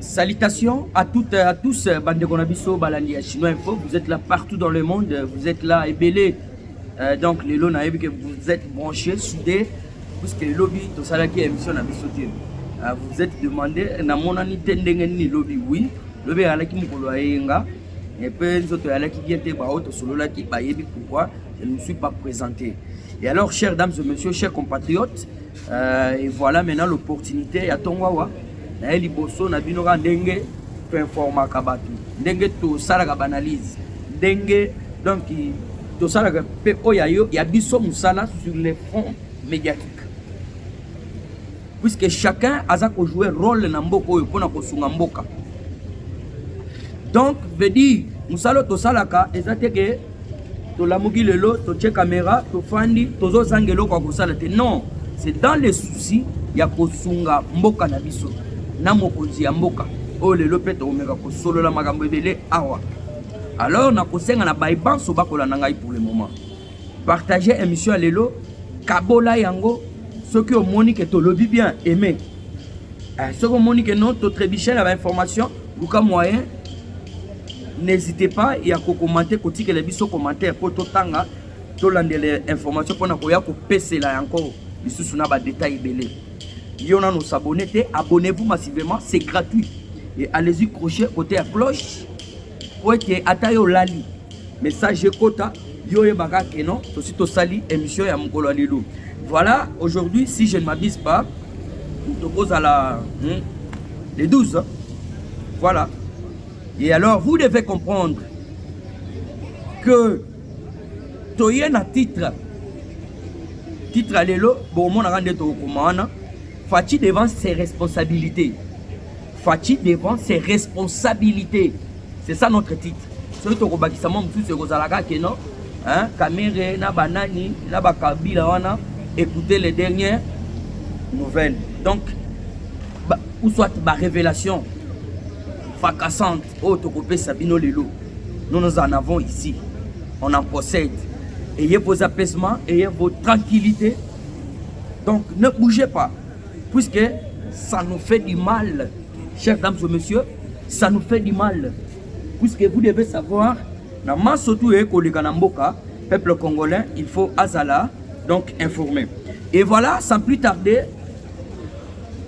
Salutations à toutes et à tous, Bande Konabiso, Balandi, Chinois Info. Vous êtes là partout dans le monde, vous êtes là ébélé. Donc, les lots, que vous êtes branchés, soudés, puisque le lobby, tout ça là qui est émission à Bissotier. Vous êtes demandé, na mon ani tendengeni lobby, oui. Lobby à la qui m'kolo ayenga. Et puis, nous autres à la qui vient te baoto solo là qui bayebi pourquoi je ne me suis pas présenté. Et alors, chères dames et messieurs, chers compatriotes, et voilà maintenant l'opportunité à Tongwawa. Na liboso na bino ka ndenge to informa ka batu ndenge to sala ka banalise ndenge donc to sala ka pe oyayo ya biso musala sur les fonds médiatiques puisque chacun a ko jouer rôle na mboko oyo pona ko sunga mboka. Donc veut dire musala to sala ka ezateke to lamuki lelo to che caméra to fandi to zo sangelo kwa ko sala te non, c'est dans les soucis ya ko sunga mboka na biso. Namokonzi ya mboka o lelo pete omeka ko solo la makambo ebele awa. Alors na kosenga na baiban so bakola na ngai pour le moment. Partager émission lelo kabola yango ceux qui ont moni que to lobby bien aimé. Ceux qui ont moni que non to trébicher la information luka moyen. N'hésitez pas et à commenter côté que les biso commentaires pour to tanga to landele information pour na ko ya ko pese la encore biso na ba détail belé. Y en a nos abonnés, abonnez-vous massivement, c'est gratuit. Et allez-y crochet côté à cloche. Pour être attaillé lali. Message quota, yo e baga kenon, aussi to sali émission ya mukolo alilo. Voilà, aujourd'hui, si je ne m'abuse pas, on te pose à la les 12. Hein. Voilà. Et alors, vous devez comprendre que toyen a titre alelo, bon mon a rendu to komana. Fati devant ses responsabilités. Fati devant ses responsabilités. C'est ça notre titre. Celui qui a dit que c'est non, hein, Kamere, na banani, na bakabila wana, écoutez les dernières nouvelles. Donc, ou soit ma révélation fracassante, oh, Tokopé Sabino Lelo. Nous en avons ici. On en possède. Ayez vos apaisements, ayez vos tranquillités. Donc, ne bougez pas. Puisque ça nous fait du mal, chers dames et messieurs, ça nous fait du mal. Puisque vous devez savoir, peuple congolais, il faut Azala, donc informer. Et voilà, sans plus tarder,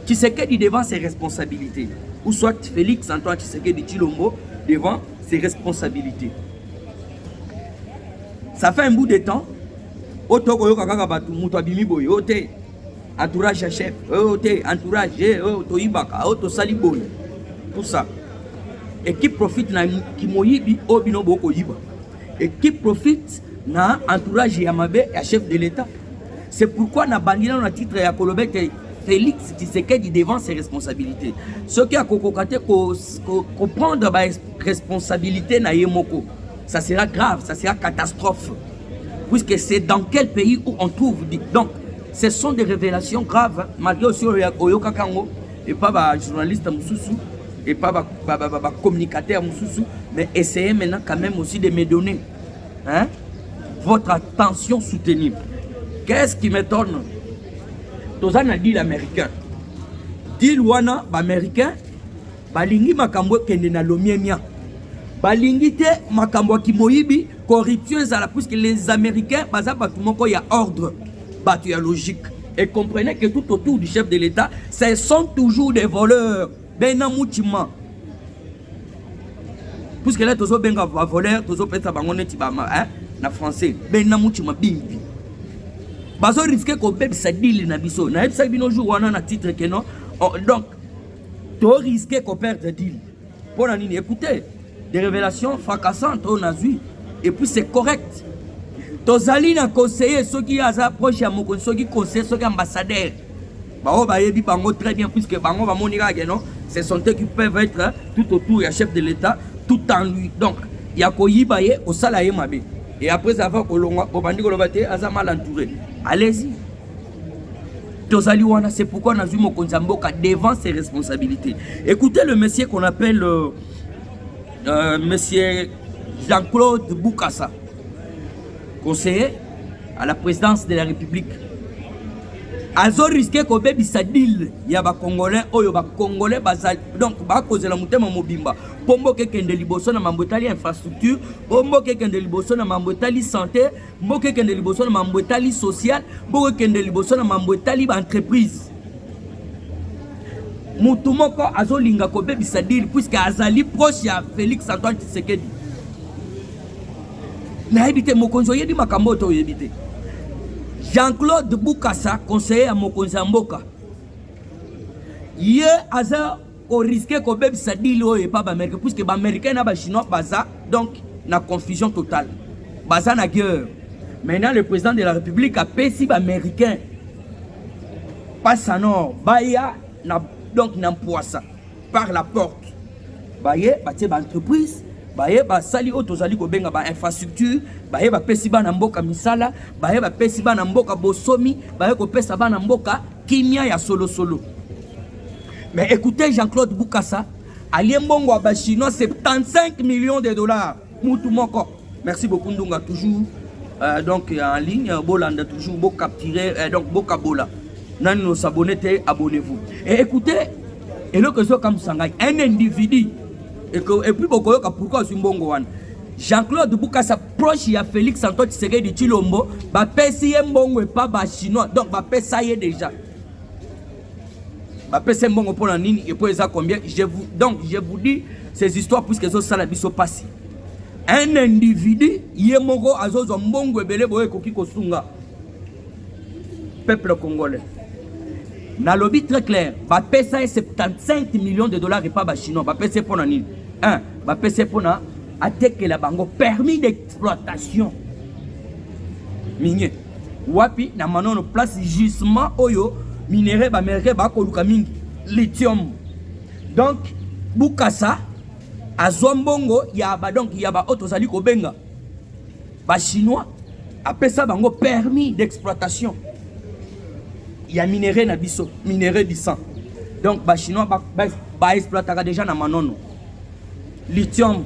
Tshisekedi devant ses responsabilités. Ou soit Félix Antoine Tshisekedi Tshilombo devant ses responsabilités. Ça fait un bout de temps, entourage chef, entourage, toibaka, saliboy, tout ça. Et qui profite na kimoyibi obino boko yiba. Et qui profite na entourage yamabe et chef de l'État. C'est pourquoi na bandina na titre ya kolobete Félix Tshisekedi devant ses responsabilités. Ce qui a kokokate ko prendre ba responsabilité na yemoko. Ça sera grave, ça sera catastrophe. Puisque c'est dans quel pays où on trouve donc ce sont des révélations graves, malgré aussi Oyoka Kango, et pas journaliste Moussoussou, et pas communicateur Moussoussou, mais essayez maintenant quand même aussi de me donner hein, votre attention soutenue. Qu'est-ce qui m'étonne? Tozan a dit l'américain. Dit l'ouana, l'américain, balingi makambo kende na lomiemia. Balingi te makambo kimoyibi, corruption zala, puisque les Américains, baza batumoko ya ordre. Logique. Et comprenez que tout autour du chef de l'État, ce sont toujours des voleurs. Benamoutima. Puisque là, tous les voleurs, tous les voleurs, na français. Benamoutima bimbi. Bazo risque qu'on bébé sa deal na biso. Na ebisa bino jour wana na titre que non. Donc, tu risques qu'on perde deal. Pour la ligne, écoutez, des révélations fracassantes on a vu. Et puis c'est correct. Tozali na conseiller ceux qui approchent à mon ceux qui conseillent ceux qui ambassadeurs. Bah yebi bango très bien puisque bango va monira non, ce sont eux qui peuvent être tout autour du chef de l'État tout en lui. Donc il y a koyiba ye au salaye mabe. Et après avoir kolonga obandi kolobate aza mal entouré. Allez-y. Tozali wana c'est pourquoi on a vu mon konzamboka devant ses responsabilités. Écoutez le monsieur qu'on appelle monsieur Jean-Claude Boukassa, conseiller à la présidence de la République. azo risqué ko bebisa deal ya ba congolais oyo ba congolais baza donc ba kozela mutema mobimba pombo ke kende liboso na mambo etali infrastructure pombo ke kende liboso na mambo etali santé pombo ke kende liboso na mambo etali social pombo ke kende liboso na mambo etali ba entreprise mutu moko azo linga ko bebisa deal puisque azali proche ya Félix Antoine Tshisekedi na ebite mokonzo yedi makambo to yebite Jean-Claude Boukassa, conseiller à Mokonzi Mboka. Ye aza au risque ko beb sa dilo et pas américain puisque ba américain na ba chinois baza donc na confusion totale. Baza na guerre. Maintenant le président de la République a payé ba américain. Pas ça non, baya na donc na poissa par la porte. Baye batie ba entreprise baye ba sali otozali ko benga ba infrastructure baye ba pesi ba na mboka misala baye ba pesi ba na mboka bosomi baye ko pesa ba na mboka kimia ya solo solo. Mais écoutez Jean-Claude Boukassa ali mbongo ba chinois 75 millions de dollars mutu moko. Merci beaucoup Ndunga toujours donc en ligne bolanda toujours beau capturer donc beau kabola nan nos abonnés abonnez-vous et écoutez et le que so comme sangai un individu et puis pourquoi Jean-Claude Boukassa proche ya Félix Antoine Tshisekedi de Chilombo ba pesi mbongo et pas ba chinois donc ba pesa y déjà ba pesa mbongo pour la nini et pour ça combien je vous dis ces histoires puisque ça sala biso passé un individu yemoko azozo mbongo ebele boye koki kosunga peuple congolais na lobby très clair ba pesa 75 millions de dollars et pas ba chinois ba pesa pour la nini un ba pesa pour na ateke la bango permis d'exploitation minier wapi na manono place gisement oyo minerai ba américain ba koluka mingi lithium donc Boukassa azombongo ya ba donc ya ba otozali ko benga ba chinois apesa bango permis d'exploitation ya minerai na biso minerai du sang donc ba chinois ba exploitera déjà na manono lithium.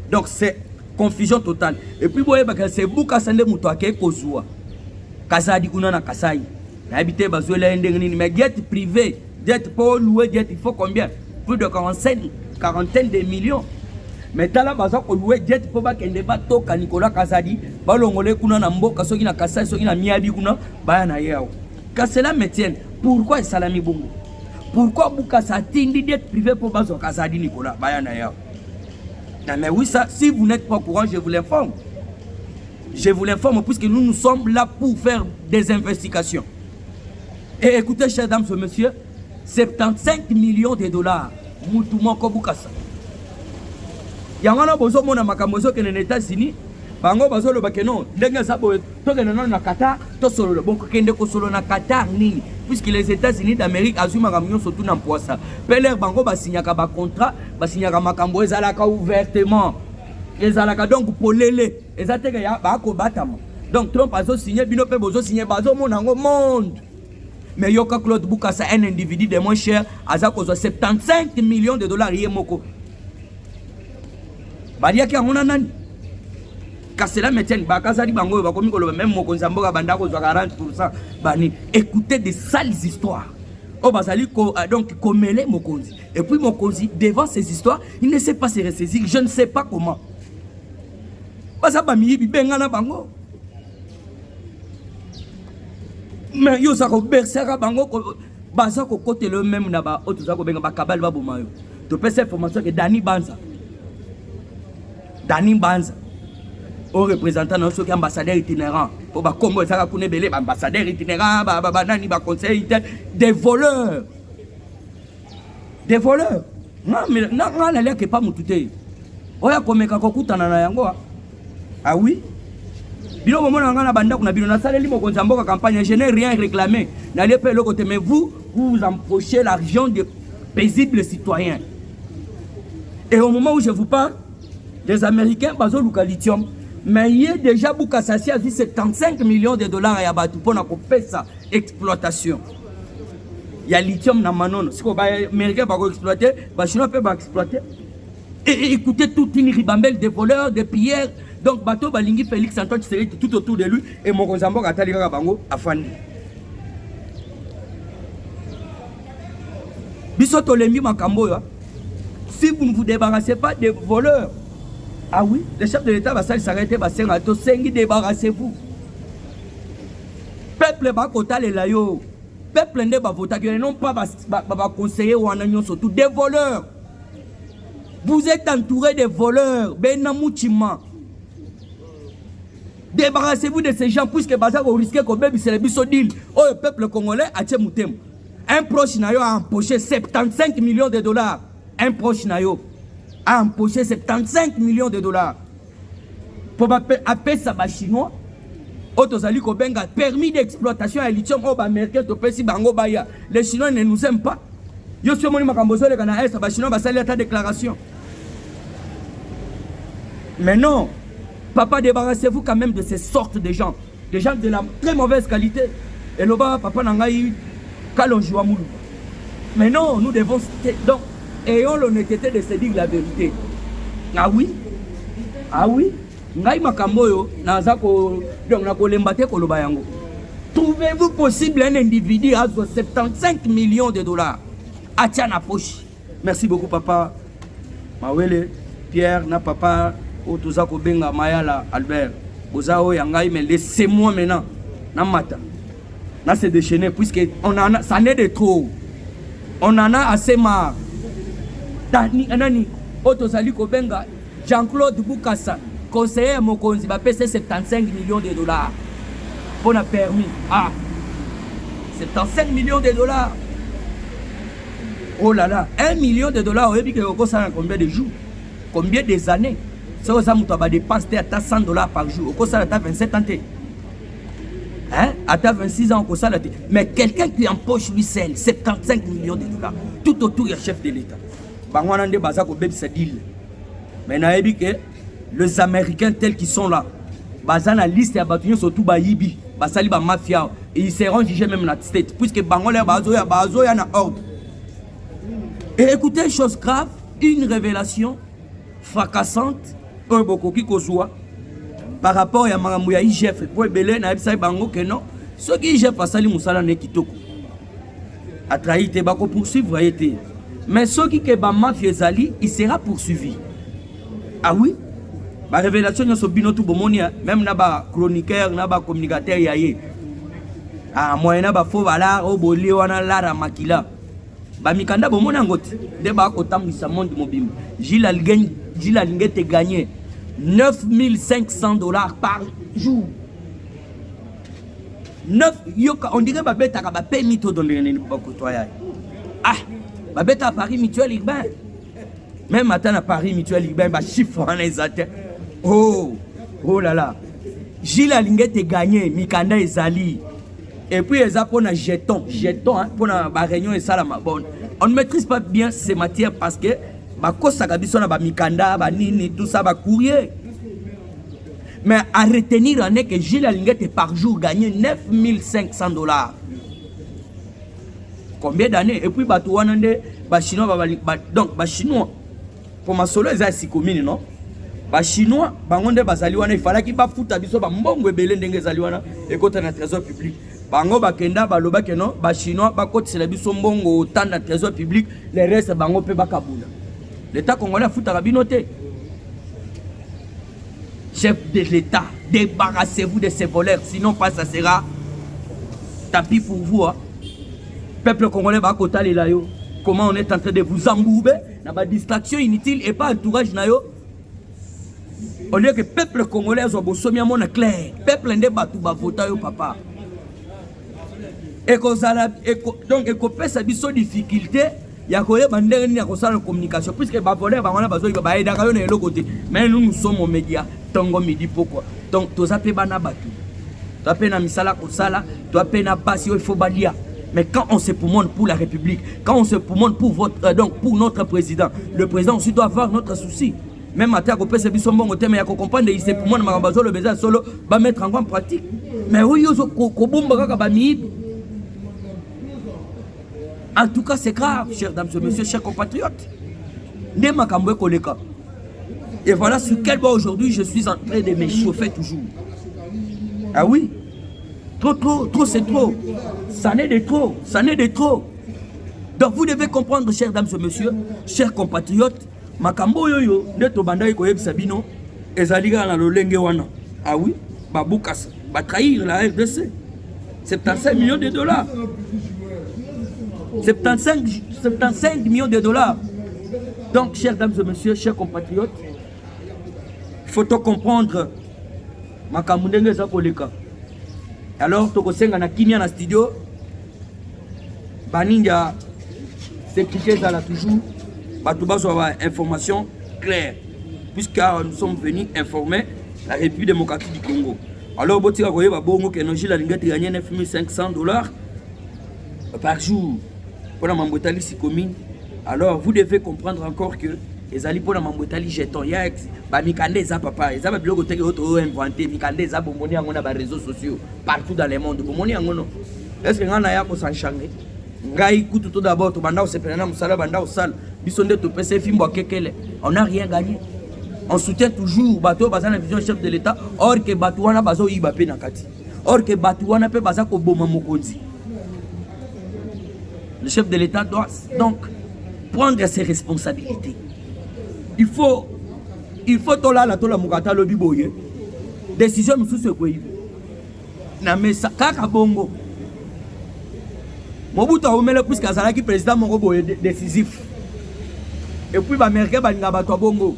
Donc c'est confusion totale. Et puis boye baka c'est Boukassa nde muto ake kozua. Kasadi kuna na Kasai. Na habité bazoela ndenge nini mais jet privé, jet pour louer jet il faut combien? Plus de 40 de millions. Mais tala baza ko louer jet pour ba kende ba toka Nicolas Kasadi, ba longole kuna na mboka soki na Kasai soki na Miabi kuna ba na yao. Kasela metienne. Pourquoi salami bongo? Pourquoi Boukassa tindi jet privé pour bazo Kasadi Nicolas ba na yao? Non, mais oui, ça, si vous n'êtes pas au courant, je vous l'informe. Je vous l'informe puisque nous sommes là pour faire des investigations. Et écoutez, chers dames et messieurs, 75 millions de dollars. Moutoumon Boukassa. Yangana bozo mona makamozo que les États-Unis, bango bazo le bakeno, dengue sabo, to que non na Qatar, to solo, bon kende ko solo na Qatar ni. Puisque les États-Unis d'Amérique azuma camion surtout dans poissa. Peler bango ba signaka ba contrat, ba signaka makambo ezalaka ouvertement. Ezalaka donc pour lele, ezateka ya ba ko batama. Donc Trump azo signé bino pe bozo signé bazo monango monde. Mais yoka Claude Boukassa un individu de moins cher, azako 75 millions de dollars yemoko. Badia ki amona nani? Kasela metienne bakazali bango bakomi koloba même mokonzi mboka bandako zwa 40% bani. Écoutez des sales histoires. Oh bazali ko donc komele mokonzi. Et puis mokonzi devant ces histoires, il ne sait pas se ressaisir, je ne sais pas comment. Basa ba mi benga na bango. Mais yo sa ko bersera bango ko basa ko côté le même na ba otuza ko benga ba kabal ba bomayo. To pesa information que Dani Banza au représentant de ceux ambassadeurs itinérants pour ba combo ça connaît belé ambassadeurs itinérants ba nani ba conseil des voleurs non mais non la que pas mututé oya komeka kokutana na yango ah oui bilo momona ngana banda kuna bilo na saleli mo konza mboka campagne je n'ai rien réclamé n'allez pas le côté mais vous emprochez l'argent de paisibles citoyens et au moment où je vous parle les Américains bazo luka lithium. Mais il y a déjà Boukassa a dit 75 millions de dollars à Yabatou pour sa exploitation. Il y a lithium dans Manon. Si les Américains vont exploiter, les Chinois peuvent exploiter. Et écoutez toute une ribambelle de voleurs, de pilleurs. Donc, bateau Balingi Félix Antoine Tshisekedi tout autour de lui. Et mon Gonzambo Atali Bango a fandi. Bisoto lembi makambo ya. Si vous ne vous débarrassez pas des voleurs, ah oui, le chef de l'État va s'arrêter, va s'arrêter, sengi débarrassez-vous. Peuple va kota les layo. Peuple ne va voter, non pas va conseiller ou en agnon surtout des voleurs. Vous êtes entouré de voleurs, benamouchima. Débarrassez-vous de ces gens, puisque Baza vous risquez que baby c'est le bisodil. Oh, le peuple congolais a tché moutem. Un proche nayo a empoché 75 millions de dollars. Un proche nayo a empoché 75 millions de dollars. Pour appeler ça chinois. Otozali Kobenga, permis d'exploitation à lithium au américain, si bango baya. Les Chinois ne nous aiment pas. Yo suis moni makambozo le Canada, ça va Chinois va saluer ta déclaration. Mais non, papa, débarrassez-vous quand même de ces sortes de gens de la très mauvaise qualité. Et le bas, papa nangaï, kalonjua moulou. Mais non, nous devons donc ayons l'honnêteté de se dire la vérité. Ah oui, ah oui. Ngai makamboyo nazako donc nakolembate koloba yango. Trouvez-vous possible un individu à 75 millions de dollars à na poche? Merci beaucoup papa. Mawele Pierre na papa otozako benga Mayala Albert. Bozao yangai mais laissez-moi maintenant na mata. Na se déchaîner puisque on en a ça n'est de trop. On en a assez marre. Dani anani otozali ko benga Jean-Claude Boukassa. Conseiller Mokonzi va payer 75 millions de dollars pour un permis. Ah, 75 millions de dollars. Oh là là, 1 million de dollars, on dit que ça combien de jours? Combien des années? Ça va dépenser à 100 dollars par jour. Ça à 27 ans. Hein? À 26 ans, ça mais quelqu'un qui empoche lui seul 75 millions de dollars. Tout autour, il y a chef de l'État. Maintenant, il que les Américains tels qu'ils sont là, bazana liste ya batuño surtout ba yibi, basali ba mafia et ils seront jugés même dans la state puisque bangolé bazo ya na ordre. Et écoutez une chose grave, une révélation fracassante un bokoki kozwa par rapport à makambo ya IGF pour belé na ebisa bango que non, ceux qui IGF basali musala ne kitoko. A trahi te bako poursuivre été. Mais ceux qui ke ba mafia zali, il sera poursuivi. Ah oui? La révélation de ce binotou bomonia, même naba chroniqueur, naba communicateur yaye. Ah, moi naba faux valard, au bolé, wana lara makila. Ba mikanda bomona ngote. Deba kotam sa monde mobile. Gilles Alingé te gagné 9500 dollars par jour. 9 yoka, on dirait babeta ka ba mito dans les bakotoya. Ah, babeta à Paris mutuel urbain. Même matin à Paris mutuel urbain, ba chiffre en exact. Oh, oh là là. Gilles Alingé te gagné, Mikanda ezali. Et puis les pour un jeton, hein, pour la réunion et ça la bonne. On ne maîtrise pas bien ces matières parce que ba kosa kabiso na ba Mikanda, ba nini, tout ça ba courrier. Mais à retenir en est que Gilles Alingé te par jour gagné 9500 dollars. Combien d'années? Et puis ba touanande, ba chinois donc ba chinois. Pour ma solo ils a 6 communes non? Ba chinois bangonde bazali wana il fallait qu'il ba futa biso ba mbongo ebele ndenge zali wana ekota na trésor public bango bakenda baloba ke non ba chinois ba kotisela biso mbongo tant na trésor public les restes bango pe bakabula l'état congolais futa rabinoté. Chef de l'État, débarrassez-vous de ces voleurs sinon pas ça sera tapis pour vous hein. Peuple congolais va kota les layo. Comment on est en train de vous embourber dans ma distraction inutile et pas entourage nayo. On dit que le peuple congolais a besoin de clair. Le peuple n'est pas tout voter papa. Et donc, il y a des difficultés. Il y a des communication. Puisque les voleurs ont besoin de côté. Mais nous sommes aux médias. Tango midi pourquoi? Donc, tu as fait banabatu. Tu as fait na misala kosala. Tu as fait na basi il faut balia. Mais quand on se poumonne pour la République, quand on se poumonne pour donc pour notre président, le président aussi doit avoir notre souci. Même à terre, on peut se dire bon thème et comprendre il pour moi le besoin solo va mettre en pratique. Mais oui, en tout cas, c'est grave, chers dames et messieurs, chers compatriotes. Et voilà sur quel bois aujourd'hui je suis en train de m'échauffer toujours. Ah oui, trop, c'est trop. Ça n'est de trop, ça n'est de trop. Donc vous devez comprendre, chers dames et messieurs, chers compatriotes, makambo yoyo neto bandai koyeb sabino ezaliga na lolenge wana. Ah oui, baboukas, ba trahir la RDC. 75 millions de dollars. 75 millions de dollars. Donc, chers dames et messieurs, chers compatriotes, il faut comprendre makambo ndenge za koleka. Alors, tokosenga na kimia na studio. Baninja sécurité ça là toujours. Batouba soit information claire. Puisque nous sommes venus informer la République démocratique du Congo. Alors, si vous voyez, que la ligne gagne 9500 $ par jour pour la Mambotali si commune. Alors, vous devez comprendre encore que les alliés pour la Mambotali jeton, il y a Mikande za papa, ils ont bloqué auto inventé, Mikande za bomoni on a des réseaux sociaux partout dans le monde. Bomoni ngono. Est-ce que on a ya ko s'enchanger? Ngai kutu tout d'abord to banda se pena musala banda osal. Bisonde to pese fimbo kekele. On n'a rien gagné. On soutient toujours bateau basé la vision chef de l'État, or que Batouana bazo yiba pe nakati. Or que Batouana pe baza ko boma mokonzi. Le chef de l'État doit donc prendre ses responsabilités. Il faut tola la tola mukata lobi boye. Décision musu se ko yiba. Na mesa kaka bongo. Mobutu omele plus kazala ki président moko boye décisif. Et puis ba américain ba nga bato bongo.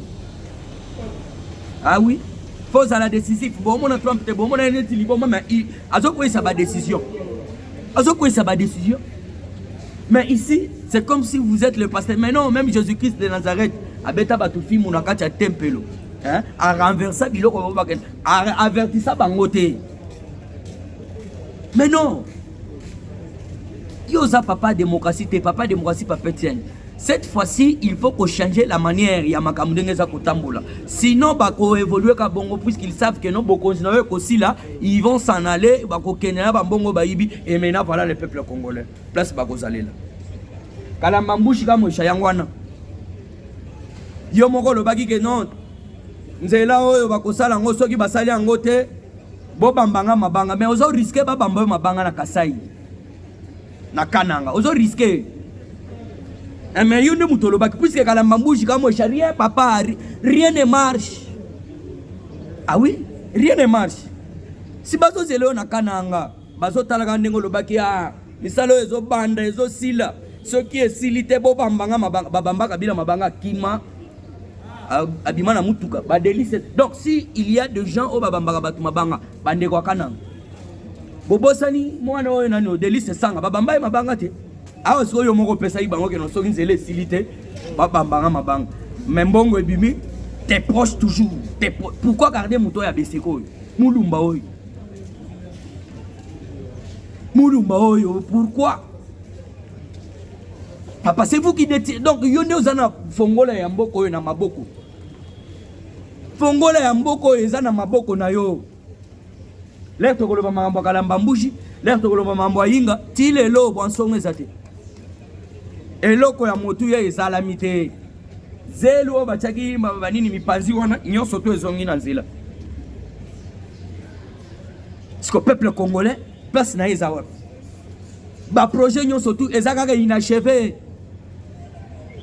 Ah oui, faut à la décision. Bon, mon Trump, bon, mon ennemi, bon, mais il ça va décision. Ça va décision. Mais ici, c'est comme si vous êtes le pasteur. Mais non, même Jésus-Christ de Nazareth, à Beta Batoufi, mon akacha tempelo, hein, à renverser bilo comme à avertir ça bangoté. Mais non. Yosa papa démocratie, papa tienne. Cette fois-ci, il faut qu'on change la manière ya makamudenge za kotambola. Sinon, bah qu'on évolue ka bongo puisqu'ils savent que non beaucoup continuer aussi là, ils vont s'en aller, bah qu'on kenela ba bongo baibi et maintenant voilà le peuple congolais. Place ba kozale là. Kala mambushi ka mo shayangwana. Yo moko lo baki ke non. Nzela oyo ba kosala ngo soki basali ngo te. Bo bambanga mabanga mais ozo risquer ba bamba mabanga na Kasai. Na Kananga, ozo risquer. Mais il y a des gens qui puisque quand la bambouche comme rien papa rien ne marche. Ah oui, rien ne marche. Si bazo zelo na Kananga, bazo talaga ndengo lobaki ya misalo ezo banda ezo sila. Ce qui est silité bo bambanga mabamba kabila mabanga kima abima na mutuka ba délice. Donc si il y a des gens au babamba batu mabanga bande kwa Kananga. Bobosani mwana oyo nani o délice sanga babamba mabanga te. Ah, si vous avez fait ça, vous avez fait silité, mabanga. Mais bon, t'es proche toujours. Pourquoi garder mon toit à Besseko? Moulumba oyo. Pourquoi? Papa, c'est vous qui décidez. Donc, il y a des Fongola et Mboko et Namaboko. Fongola et Mboko et Zanamaboko na yo. L'air de Golova Mamba Lambambuji, l'air de Golova Mamba Inga, Tile lo, bon son ezate. Et loko ya motu ya esalamite zelo bachaki mabanini mipanzi wana nyonso to ezongi na nzela. Parce que le peuple congolais place na ezawa ba projet nyonso to ezaka inachevé.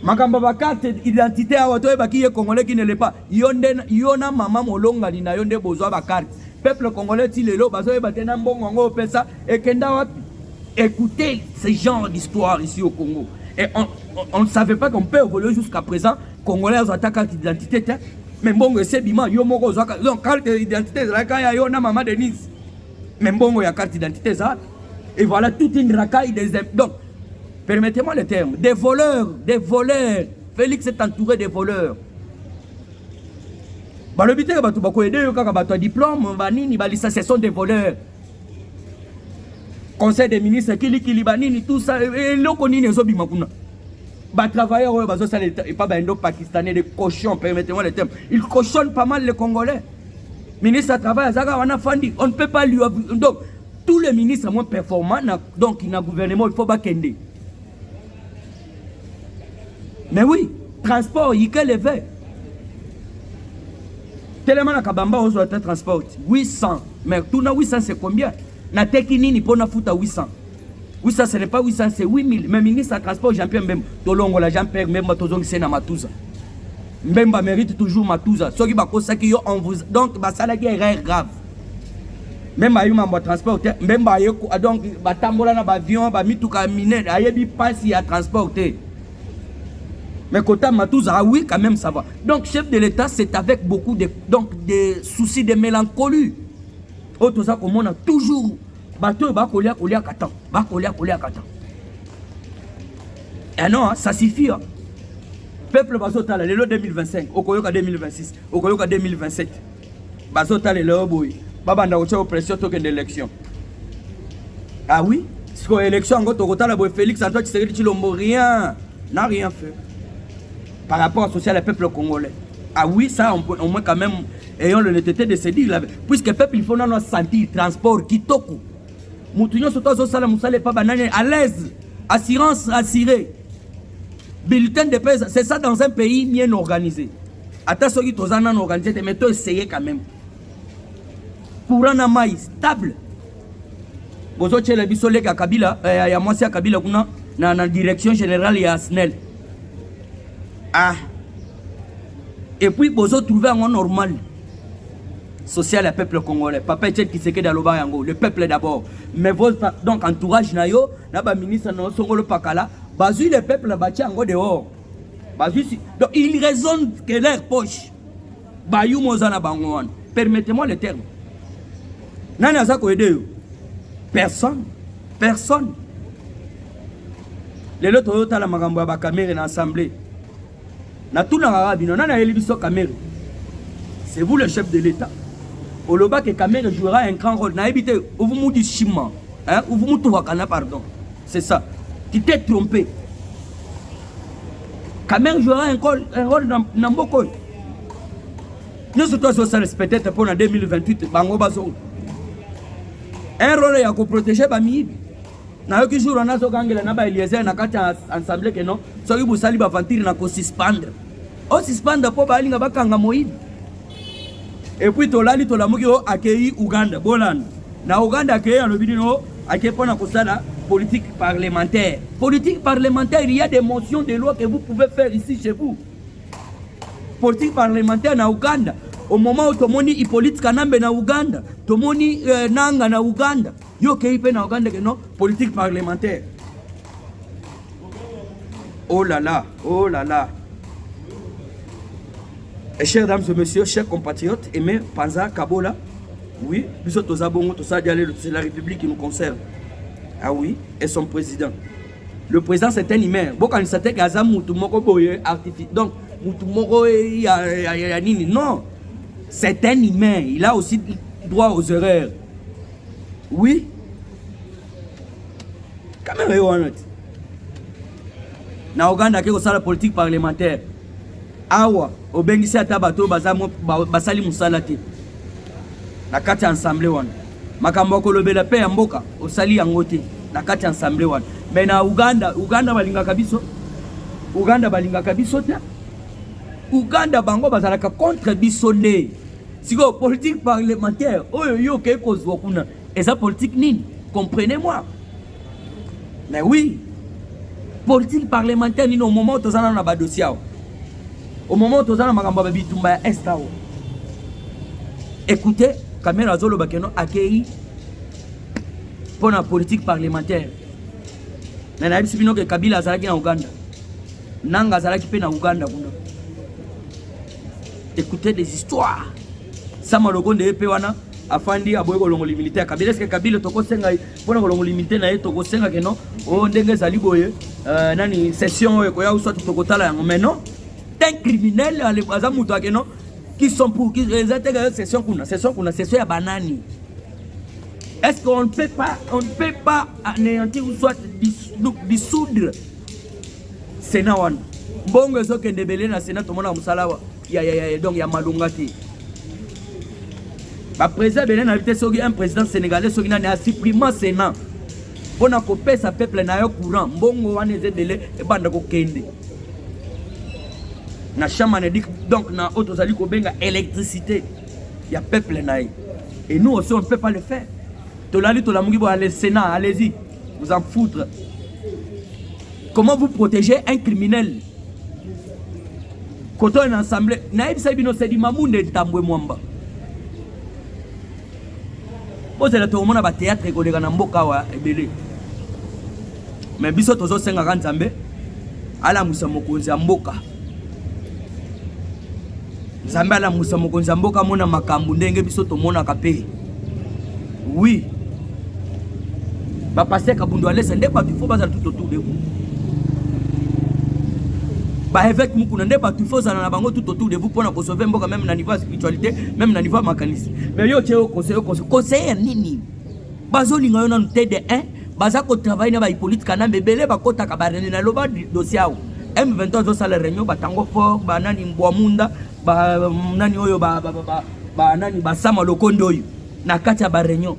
Makamba ba carte d'identité a wato ba ki congolais qui ne l'est pas yona mama molonga ni na yonde bozwa ba carte. Peuple congolais ti lelo bazo ba tena mbongo ngo pesa et kenda wapi. Écoutez ce genre d'histoire ici au Congo. Et on ne savait pas qu'on peut évoluer jusqu'à présent. Congolais ont attaqué carte d'identité. Mais bon, c'est bima. Donc, carte d'identité, c'est la yo na maman Denise. Mais bon, il y a carte d'identité. Et voilà toute une racaille des. Donc, permettez-moi le terme. Des voleurs. Félix est entouré de voleurs. Le but est que tu as diplôme, ce sont des voleurs. Conseil des ministres, Kili, tout ça, et l'Okonini et Zobimakuna. Les travailleurs, et pas les Pakistanais, des cochons, permettez-moi le terme. Ils cochonnent pas mal les Congolais. Ministre à travail, on ne peut pas lui. Donc, tous les ministres moins performants, donc, il y a un gouvernement, il faut pas kende. Mais oui, transport, il y a les verts. Tellement la Kabamba, on doit transport. 800. Mais tout na 800, c'est combien? Na teki nini pona futa 800. Oui, ça, ce n'est pas 800, c'est 8000. Mais ministre de transport, Jean-Pierre Mbemba. Tolongola, Jean-Pierre Mbemba, Tozong, c'est na Matouza. Mbemba mérite toujours Matouza. Ceux qui on vous. Donc, ça là qui est grave. Même à un transporteur, même donc, batambola na avion, mituka mine, ayebi passe à transporter. Mais côté Matouza, ah oui, quand même ça va. Donc, chef de l'État, c'est avec beaucoup de des soucis de mélancolie. Oh, tout ça, comme on a toujours. Bateau, kolia katan. Et non, ça suffit. Hein. Peuple bazotala, le 2025, Okoyoka 2026, Okoyoka 2027. Bazotala le boy. Babanda ocha oppression token d'élection. Ah oui, parce que l'élection en Tokotala boy Félix Antoine Tshisekedi Tshilombo n'a rien fait par rapport au social et peuple congolais. Ah oui, ça au moins quand même ayons l'honnêteté de se dire là, puisque peuple il faut nous sentir transport kitoko. Mutunyo soto zo sala musale pas banane à l'aise, assurance assurée. Bulletin de paix, c'est ça dans un pays bien organisé. Attends ceux qui sont organisé, mais toi essayez quand même. Courant na maïs stable. Bozo tchela bisole ka Kabila ya mwasi ya Kabila kuna na direction générale ya SNEL. Ah. Et puis bozo trouver un normal. Social et peuple congolais. Papa Etienne Tshisekedi Aloba yango, le peuple d'abord. Mais votre donc entourage na yo, na ba ministre na songolo pakala, bazu le peuple bati yango dehors. Bazu donc il raisonne que leur poche. Bayou mozana bangoan. Permettez-moi le terme. Nani aza ko aider yo? Personne. Personne. Les autres Toyota la magambo ba caméra na assemblée. Na tout na rabino nana elibiso caméra. C'est vous le chef de l'État. Oloba que Kamere jouera un grand rôle. Na évité, ou vous mou du chima, hein, ou vous mou tout wakana, pardon. C'est ça. Tu t'es trompé. Kamere jouera un rôle dans beaucoup. Nous sommes peut-être pour en 2028, bango bazo. Un rôle ya ko protéger bami. Na yo ki jour on a zo gangela na ba Eliezer na kata ensemble que non. So ki busali ba vantiri na ko suspendre. O suspendre po ba linga bakanga Moïse. Et puis tolali tolamuki o accueilli Ouganda Bolan. Na Ouganda accueilli en lobino accueilli pour na kosala politique parlementaire. Politique parlementaire, il y a des motions de loi que vous pouvez faire ici chez vous. Politique parlementaire na Ouganda. Au moment où tomoni Hippolyte Kanambe na Ouganda, tomoni Nanga na Ouganda, yo keipe na Ouganda que non politique parlementaire. Oh là là, oh là là. Et chers dames et messieurs, chers compatriotes, Aimé Panza Kabola, oui, nous sommes tous à Bongo, tous à Dialé, c'est la République qui nous conserve. Ah oui, et son président. Le président c'est un humain. Bon, quand il s'attaque à Gaza, Moutoumoko Boye, artifice. Donc, Moutoumoko, non. C'est un humain. Il a aussi droit aux erreurs. Oui. Caméra honnête. Na Ouganda, qui est la politique parlementaire. Awa, obengisi atabato basali musalati. Na kati ensemble wana. Makambo kolobela pe ya mboka, osali yango te. Na kati ensemble wana. Mais na Uganda balinga kabiso. Uganda balinga kabiso te. Uganda bango bazalaka contre biso ne. Siko politique parlementaire, oyo yo ke kozwa kuna. Eza politique nini? Comprenez-moi. Mais oui. Politique parlementaire nini au moment où tozana na ba dossier. Au moment où tozana makambo ba bitumba ya estao. Écoutez, Kamera Zolo Bakeno accueilli pour la politique parlementaire. Mais na bisibino ke Kabila azalaki na Uganda. Nanga azalaki pe na Uganda kuna. Écoutez des histoires. Sama logonde epe wana afandi aboye kolongoli militaire Kabila est-ce que Kabila toko senga pona kolongoli militaire na ye toko senga ke non o ndenge zali boye nani session ko ya uswa tokotala yango mais non un criminel ale baza muto ke non qui sont pour qui les session kuna session ya banani. Est-ce qu'on ne peut pas anéantir ou soit dissoudre Sénat wana bongo zo ke ndebele na Sénat to mona musala donc ya malungati. Le président Bénin a invité un président sénégalais qui a supprimé le Sénat. On a coupé sa peuple na yo courant. Bongo wane zedele e banda ko kende. Na chamane dik donc na auto zali ko benga électricité. Il y a peuple na. Et nous aussi on ne peut pas le faire. Tolali tolamugi bo aller Sénat, allez-y. vous en foutre. Comment vous protégez un criminel? Quand on est ensemble, Naïb Sabino c'est du Mamoun de Tamboué Mwamba. Vous êtes au monde à théâtre et qu'on est en Mboka et Belé. Mais biso tozo senga kanzambe ala musa mokonzi mboka. Nzambe ala musa mokonzi mboka mona makambu ndenge biso to mona kapé. Oui. Ba passer Kabundu alesa nde ba tu faut bazala tout autour de vous. Ba évêque mukuna nde ba tu faut zala na bango tout autour de vous pour na sauver mboka même na niveau spiritualité, même na niveau mécanisme. Mais yo tcheo conseiller nini? Bazolinga yo na tede 1 baza ko travailler na ba Hippolyte Kanambe belé ba kota ka barene na loba dossier awo M23 zo sala réunion batango fort ba nani mbwamunda ba nani oyo ba nani ba sama lokondo oyo na kati ya ba réunion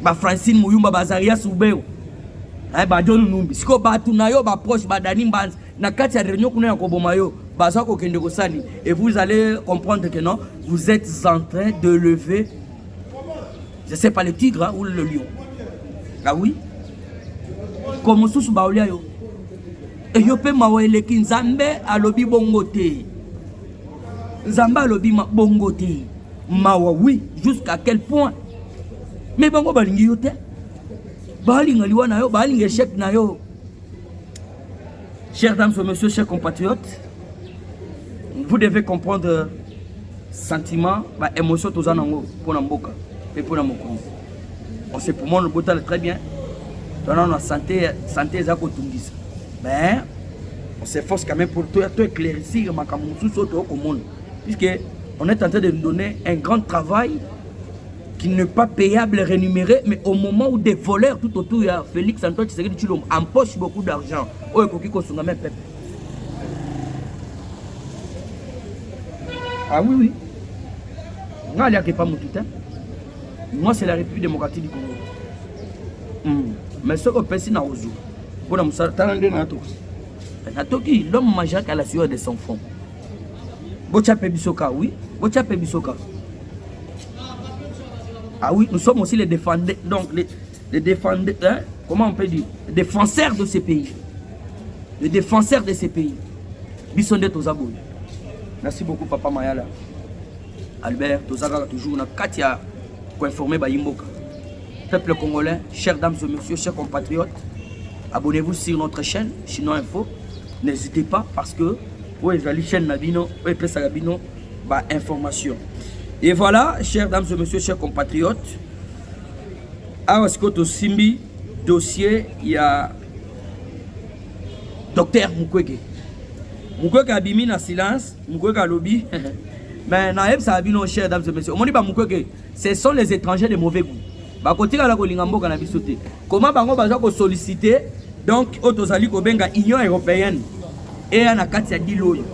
ba Francine Muyumba bazaria subeo ba John Numbi siko ba tunayo ba proche ba Dani Mbanza na kati ya réunion kuna ya koboma yo baza ko kende ko sani et vous allez comprendre que non vous êtes en train de lever je sais pas le tigre hein, ou le lion. Ah oui, comme sous baolia yo. Et yo pe mawele ki nzambe alobi bongote. Nzamba alobi bongote. Mawa oui, jusqu'à quel point? Mais bongo balingi yo te. Balinga liwa na yo, balinga échec na yo. Chers dames et messieurs, chers compatriotes, vous devez comprendre sentiment, émotion tous en ango pour namboka et pour namokonzi. On sait pour moi le botal très bien. On a la santé zako tungisa. Mais on s'efforce quand même pour toi éclaircir ma kamusu soto au monde. Puisque on est en train de nous donner un grand travail qui n'est pas payable, rémunéré, mais au moment où des voleurs tout autour, il y a Félix Antoine Tshisekedi Tshilombo empoche beaucoup d'argent. Oh, il faut qu'on même peuple. Ah oui, oui. Non, il n'y a pas mon tout. Moi, c'est la République démocratique du Congo. Mais ce qu'on peut faire, c'est pour nous l'homme majeur à la sueur de son fond. Bochape Bisoka, oui. Bochape Bisoka. Ah oui, nous sommes aussi les défendeurs, donc les défendeurs, hein, comment on peut dire, les défenseurs de ces pays. Les défenseurs de ces pays. Bissonde Tozaboui. Merci beaucoup, Papa Mayala. Albert, Tozaga, toujours, Katia. Pour informer Bayimboka. Peuple congolais, chers dames et messieurs, chers compatriotes, abonnez-vous sur notre chaîne Chino Info. N'hésitez pas parce que vous avez la chaîne Nabino, vous avez Sagabino, information. Et voilà, chers dames et messieurs, chers compatriotes, à Waskoto Simbi, dossier, il y a Docteur Mukwege. Mukwege a bimi na silence, Mukwege a lobby. Mais naïb ça a bino, chers dames et messieurs. On dit Mukwege. Ce sont les étrangers de mauvais goût. Comment bango baza ko solliciter donc autozali ko benga Union européenne et na kati ya diloyo.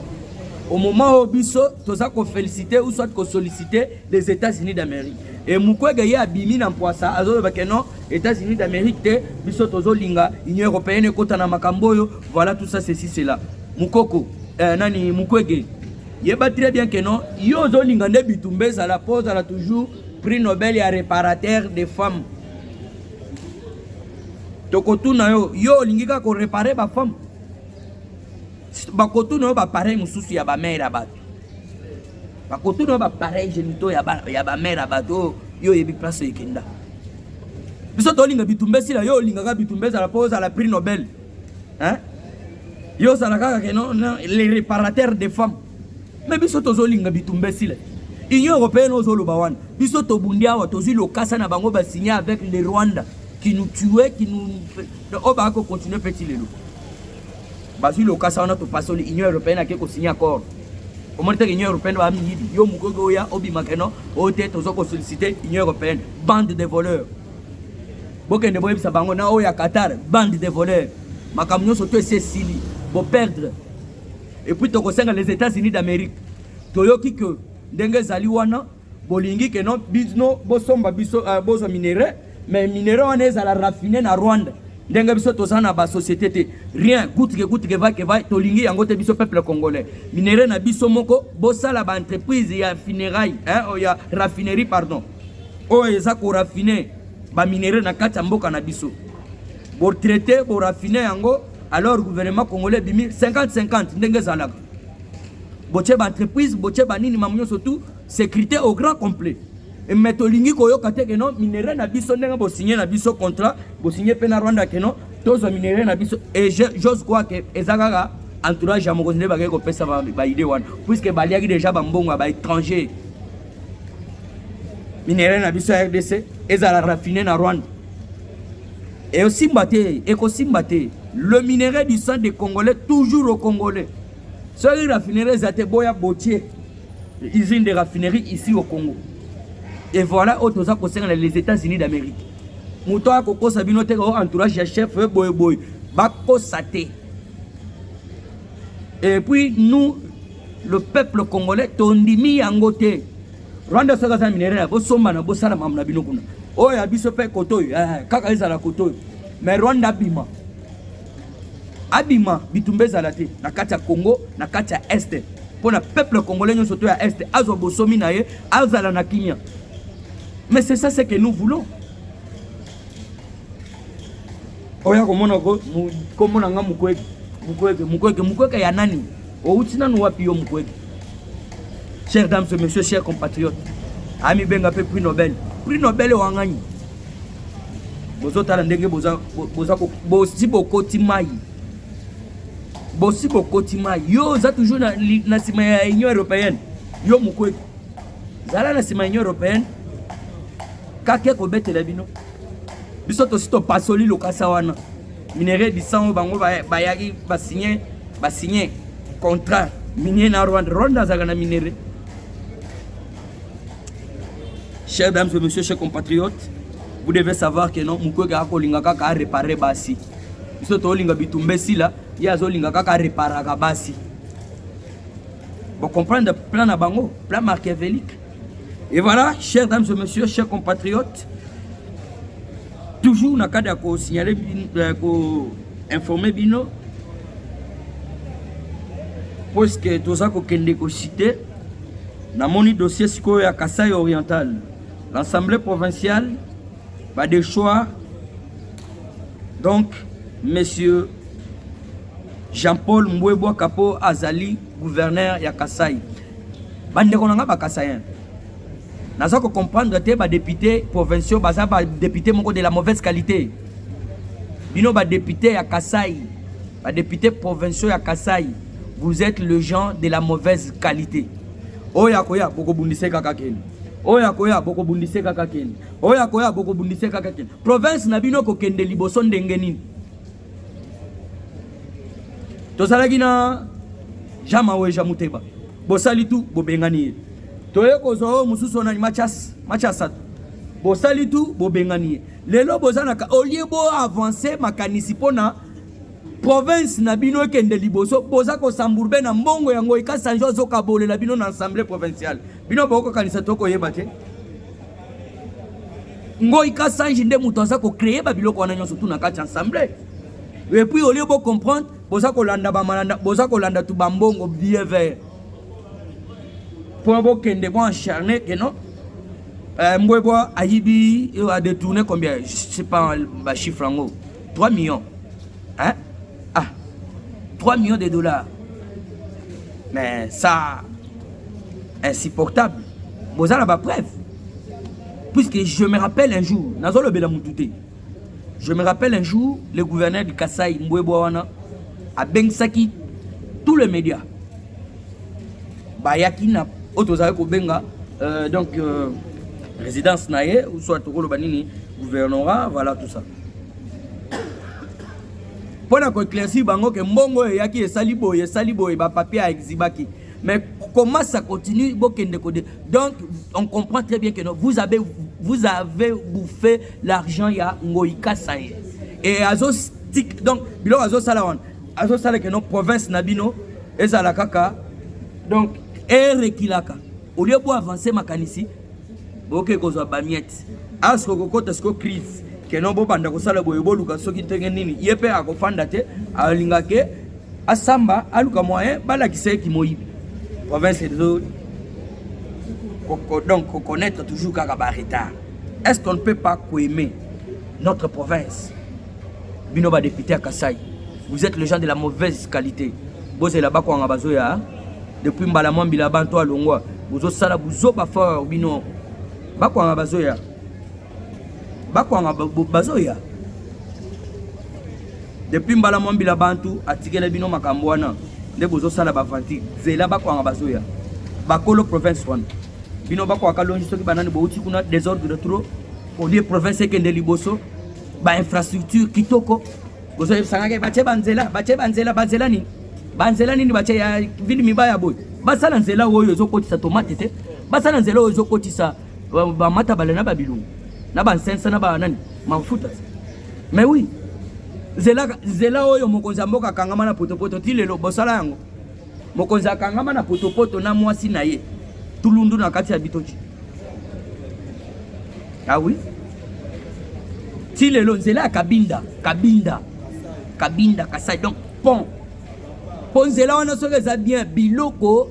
Au moment où biso toza ko féliciter ou soit ko solliciter les États-Unis d'Amérique. Et Mukwege ya bimi na poisa azo ba non États-Unis d'Amérique te biso tozo linga Union européenne kota na makamboyo voilà tout ça ceci cela. Mukoko nani Mukwege. Yeba très bien que non yo zo linga nde bitumbe ça la pose à la toujours prix Nobel et réparateur des femmes. Tokotuna yo lingika ko réparer ba femme. Bakotuna yo ba pareil mususu ya ba mère bato. Bakotuna yo ba pareil genito ya ba mère bato yo yebi place ekenda. Biso to linga bitumbe sila yo linga ka bitumbe za la pose à la prix Nobel. Hein? Yo ça la ka non les réparateurs des femmes. Mais biso to zo linga bitumbe sila. Union européenne aux Olobawan, biso to bundia wa tozi lo kasa na bango ba signé avec le Rwanda qui nous tuait, qui nous on va continuer petit lelo. Bazi lo kasa on a to passer l'Union européenne a ko signé accord. Comment dire l'Union européenne va midi yo mugogo ya obi makeno o te tozo ko solliciter Union européenne bande de voleurs. Bokende boye bisa bango na o ya Qatar bande de voleurs. Makamnyo soto ese sili bo perdre. Et puis to ko senga les États-Unis d'Amérique. Toyoki que ndenge zali wana bolingi ke non bizno bosomba biso bozo minéraux mais minéraux on est à la raffiner na Rwanda ndenge biso tozana ba société te rien goutte que va tolingi yango te biso peuple congolais minéraux na biso moko bosala ba entreprise ya funérailles hein ya raffinerie pardon o eza ko raffiner ba minéraux na kati mboka na biso pour traiter, pour raffiner yango, alors le gouvernement congolais bimi 50-50 ndenge zalaka. Boche ba entreprise, boche ba nini mamunyo surtout sécurité au grand complet. Et metolingi koyo kate que non minéraux na biso ndenge bo signer na biso contrat, bo signer pe na Rwanda que non tous minéraux na biso et j'ose croire que ezakaka entourage ya mokonzi ba ko pesa ba idée wana puisque baliaki déjà ba mbongo ba étranger. Minéraux na biso RDC ezala raffiné na Rwanda. Et aussi mbaté, le minerai du sang des Congolais toujours aux Congolais. Ce raffinerie zate boya botier, usine de raffinerie ici au Congo. Et voilà autres ça concerne les États-Unis d'Amérique. Moutoa koko sabino te entourage ya chef boy bako sate. Et puis nous le peuple congolais tondimi yangote. Rwanda saka za minerai bo somba na bo sala mamna bino kuna. Oh ya biso pe kotoyo kaka ezala kotoyo. Mais Rwanda abima bitumbe zalate na kati ya Congo na kati ya Est pour le peuple congolais nous surtout à Est azo bosomi na ye azala na kimia. Mais c'est ça ce que nous voulons. Oya komona ko komona nga mukweke ya nani outina no wapi yo mukweke. Chers dames et messieurs, chers compatriotes, ami benga pe prix Nobel wangani bozo tala ndenge boza bosi bokoti mai yo za toujours na sima ya Union européenne yo mukweke zala na sima ya Union européenne kake ko betela bino biso to sito pasoli lokasa wana minerai du sang bango bayaki ba signer contrat minier na Rwanda zaga na minerai. Chers dames et messieurs, chers compatriotes, vous devez savoir que non, mukweke akolingaka ka réparer basi. Biso to linga bitumbe sila, ya zo lingaka ka réparer ka basi. Vous comprenez le plan na bango, plan machiavélique. Et voilà, chers dames et messieurs, chers compatriotes, toujours na cadre ko signaler ko informer bino parce que toza ko kende ko citer na moni dossier siko ya Kasai oriental. L'Assemblée provinciale va des choix. Donc, monsieur Jean-Paul Mbwebwa Kapo Azali, gouverneur ya Kasai. Bande konanga ba Kasayen. Naza ko comprendre te ba député provinciaux baza ba député moko de la mauvaise qualité. Bino ba député ya Kasai, ba député provinciaux ya Kasai. Vous êtes le gens de la mauvaise qualité. Oya koya boko bundise kaka keni. Oya koya boko bundise kaka keni. Oya koya boko bundise kaka keni. Province na bino ko kende liboso ndenge nini. Tozalaki na jama we jamuteba. Bosali tu bobengani. Toye kozo mususu na machasa. Bosali tu bobengani. Lelo bozana ka olie bo avancer makanisi pona province na bino kende liboso boza ko samburbe na mbongo yango ikasanjo zoka bole na bino na assemblée provinciale bino boko kanisa toko yeba te ngo ikasanji nde muto aza ko créer ba biloko wana nyonso tuna kati assemblée et puis au lieu de comprendre boza ko landa ba malanda boza ko landa tu bambongo bien vert pour bo kende bon acharné que non Mbwebwa ayibi a détourné combien je sais pas ba chiffre ngo 3 millions hein. 3 millions de dollars. Mais ça, insupportable. Vous avez la preuve. Puisque je me rappelle un jour, le gouverneur du Kasai, Mbwebwa, a bengsaki tous les médias. Bayaki na otozare ko benga donc résidence naye ou soit tokolo banini gouvernorat, voilà tout ça. Pour éclaircir bango que mbongo yaki esali boye ba papier a exibaki. Mais comment ça continue donc on comprend très bien que non, vous avez bouffé l'argent ya ngoika saye. Et azo stick donc bilo azo sala que non province nabino ezala kaka donc rekilaka au lieu pour avancer makanisi boke kozwa bamiette asko kokota sko crise que non bo banda ko sala boye boluka soki tenge nini yepe akofanda te alingake asamba aluka moyen bala kiseki moyibi province de donc connaître toujours kaka ba retard. Est-ce qu'on ne peut pas aimer notre province? bino ba député à Kassai. Vous êtes les gens de la mauvaise qualité. Vous êtes là-bas quand on a besoin. Depuis Mbalamon Bilaban toi Longwa. Vous êtes sala vous êtes pas fort bino. Ba quand on a besoin. Ba quand on a besoin. Depuis Mbalamon Bilaban tout atikele bino makambwana. De vous êtes sala ba vanti. Zela ba quand on a besoin. Ba kolo province one. Bino ba kwa kalonji soki banani bo uti kuna désordre de trop. Pour les provinces qui sont liboso, ba infrastructure kitoko. Vous avez sangake bache banzela ni. Banzela ni bache ya vili mibaya boy. Basala nzela oyo ezokotisa tomate te. Basala nzela oyo ezokotisa ba mata balena ba bilungu. Na ba nsensa na ba nani mafuta. Mais oui. Zela oyo mokonza mboka kangama na potopoto tilelo bosala yango. Mokonza kangama na potopoto na mwasi na ye. Tulundu na kati ya bitochi. Ah oui? Si le lonzela Kabinda Kassai donc pont zela on a ça bien biloko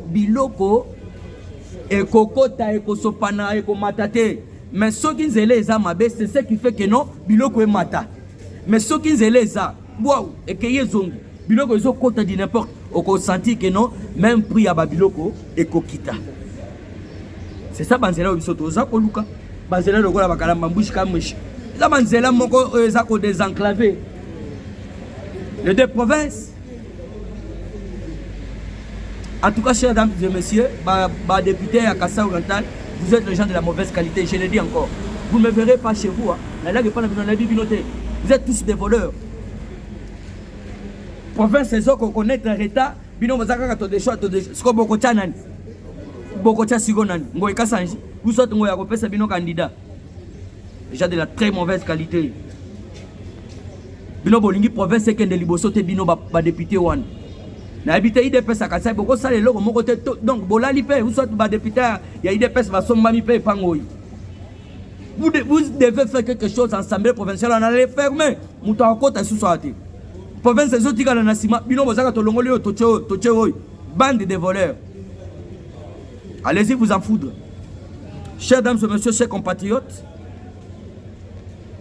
et kokota et kosopana et komatate mais ce qui nzela eza mabe c'est ce qui fait que non biloko e mata mais ce qui nzela eza waouh et que yezongi biloko ezo kota di n'importe au senti que non même prix ya ba biloko et kokita c'est ça banzela biso toza ko luka banzela lokola bakala mambushi kamweshi la banzela moko eza ko désenclaver les deux provinces. En tout cas, chers dames et messieurs, député à Kassai Oriental, vous êtes les gens de la mauvaise qualité, je le dis encore. Vous ne me verrez pas chez vous. Vous êtes tous des voleurs. Province, c'est ça qu'on connaît un retard. Vous êtes candidat. Déjà de la très mauvaise qualité. Bino bolingi province c'est que de liboso te bino ba député one. Na habité IDPS à Kassai boko sale loko moko te donc bolali pe vous soit ba député ya IDPS va somba mi pe pangoyi. Vous devez faire quelque chose en assemblée provinciale on allait fermer. Muto akota sous soati. Province ezotika na nasima bino bozaka to longoli toche bande de voleurs. Allez-y vous en foudre. Chers dames et messieurs, chers compatriotes,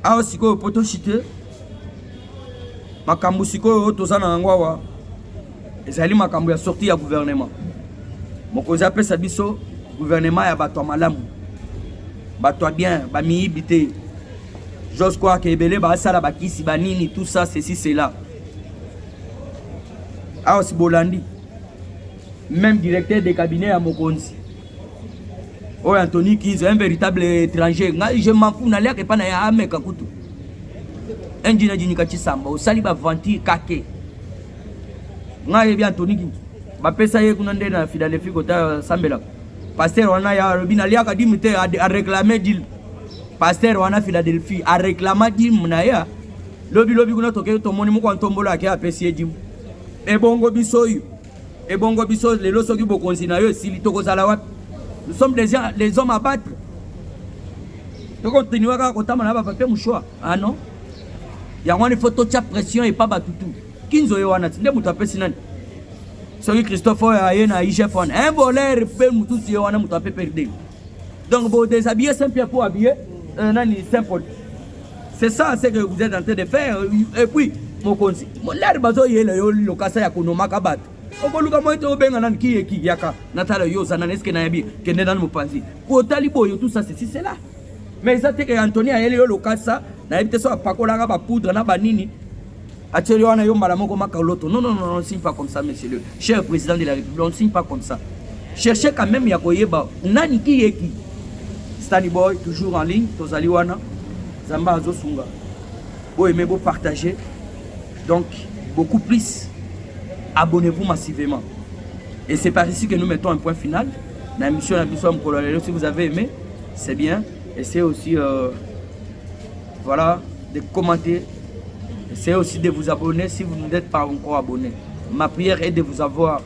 a aussi ko poto chité makambu siko tozana ngwawa ezali makambu ya sortie ya gouvernement mokozi apesa biso gouvernement ya bato malamu bato bien ba miibité j'ose croire que ebele ba sala bakisi banini tout ça ceci cela a aussi bolandi même directeur de cabinet à mokonzi oh Anthony Kiz un véritable étranger je m'en fous n'aller que pas na ya ameka kutu Enjina jinika chisamba osali ba vanti kake ngaye bien Anthony Kiz ba pesa ye kuna ndena Philadelphie kota sambela pasteur wana ya robina liaka dimite a réclamer dil pasteur wana Philadelphie a réclamer dim na ya lobi kuna toke to moni muko ntombola ke apesi dim ebongo biso lelo soki bokonzi na yo sili tokozala wapi. Nous sommes les hommes à battre. Donc continuer à compter na ba papier mouchoir. Ah non. Il y a une photo de pression et pas batutu. Kinzo yowana tinde mutape sinani. Soki Christophe ayena IGF on un voleur pe mutusi yowana mutape perdre. Donc vous déshabiller Saint-Pierre pour habiller nani Saint-Paul. C'est ça ce que vous êtes en train de faire et puis mon konzi. Mon l'air bazo yele yo lokasa ya kunomaka bat. Okoluka moito benga nan ki yaka natala yo zanana eske na yabi kende dans mopanzi ko talibo yo tout ça c'est là mais ça te que Anthony ayele yo lokasa na yebite so pakola ba poudre na banini ateli wana yo mbala moko makaloto non on signe pas comme ça monsieur le cher président de la République on signe pas comme ça cherchez quand même ya koyeba nani ki yeki Stanley Boy toujours en ligne tozali wana zamba azo sunga bo aimer beau partager donc beaucoup plus. Abonnez-vous massivement. Et c'est par ici que nous mettons un point final. La mission si vous avez aimé, c'est bien. Essayez aussi voilà, de commenter. Essayez aussi de vous abonner si vous n'êtes pas encore abonné. Ma prière est de vous avoir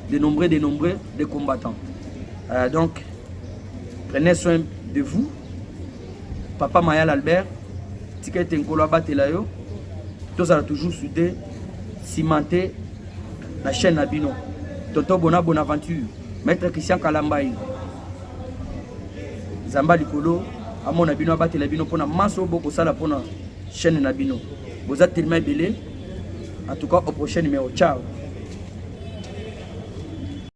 de nombreux de combattants. Donc, prenez soin de vous. Papa Mayal Albert, Ticket Nkolo Batelayo, tout ça toujours soudé, cimenté. La chaîne Nabino, Toto Bonaventure, Maître Christian Kalambaï, Zamba Likolo, Amon Nabino Abate Labino pour la masse au Boko Sala pour la chaîne Nabino. Vous êtes tellement belé. En tout cas, au prochain numéro. Ciao.